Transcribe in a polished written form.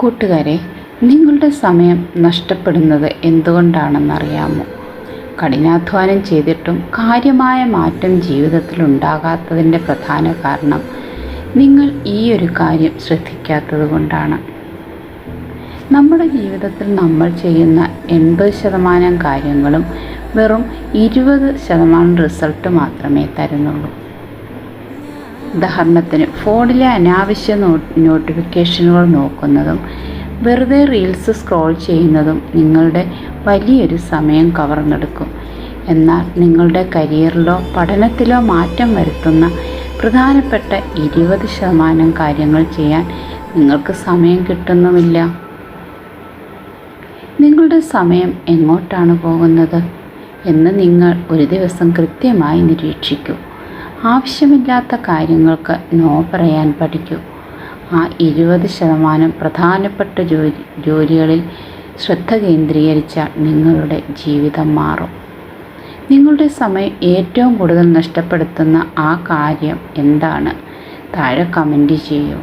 കൂട്ടുകാരെ, നിങ്ങളുടെ സമയം നഷ്ടപ്പെടുന്നത് എന്തുകൊണ്ടാണെന്നറിയാമോ? കഠിനാധ്വാനം ചെയ്തിട്ടും കാര്യമായ മാറ്റം ജീവിതത്തിൽ ഉണ്ടാകാത്തതിൻ്റെ പ്രധാന കാരണം നിങ്ങൾ ഈ ഒരു കാര്യം ശ്രദ്ധിക്കാത്തത് കൊണ്ടാണ്. നമ്മുടെ ജീവിതത്തിൽ നമ്മൾ ചെയ്യുന്ന 80% കാര്യങ്ങളും വെറും 20% റിസൾട്ട് മാത്രമേ തരുന്നുള്ളൂ. ഉദാഹരണത്തിന്, ഫോണിലെ അനാവശ്യ നോട്ടിഫിക്കേഷനുകൾ നോക്കുന്നതും വെറുതെ റീൽസ് സ്ക്രോൾ ചെയ്യുന്നതും നിങ്ങളുടെ വലിയൊരു സമയം കവർന്നെടുക്കും. എന്നാൽ നിങ്ങളുടെ കരിയറിലോ പഠനത്തിലോ മാറ്റം വരുത്തുന്ന പ്രധാനപ്പെട്ട 20% കാര്യങ്ങൾ ചെയ്യാൻ നിങ്ങൾക്ക് സമയം കിട്ടുന്നുമില്ല. നിങ്ങളുടെ സമയം എങ്ങോട്ടാണ് പോകുന്നത് എന്ന് നിങ്ങൾ ഒരു ദിവസം കൃത്യമായി നിരീക്ഷിക്കൂ. ആവശ്യമില്ലാത്ത കാര്യങ്ങൾക്ക് നോ പറയാൻ പഠിക്കൂ. ആ 20% പ്രധാനപ്പെട്ട ജോലികളിൽ ശ്രദ്ധ കേന്ദ്രീകരിച്ചാൽ നിങ്ങളുടെ ജീവിതം മാറും. നിങ്ങളുടെ സമയം ഏറ്റവും കൂടുതൽ നഷ്ടപ്പെടുത്തുന്ന ആ കാര്യം എന്താണ്? താഴെ കമൻറ്റ് ചെയ്യൂ.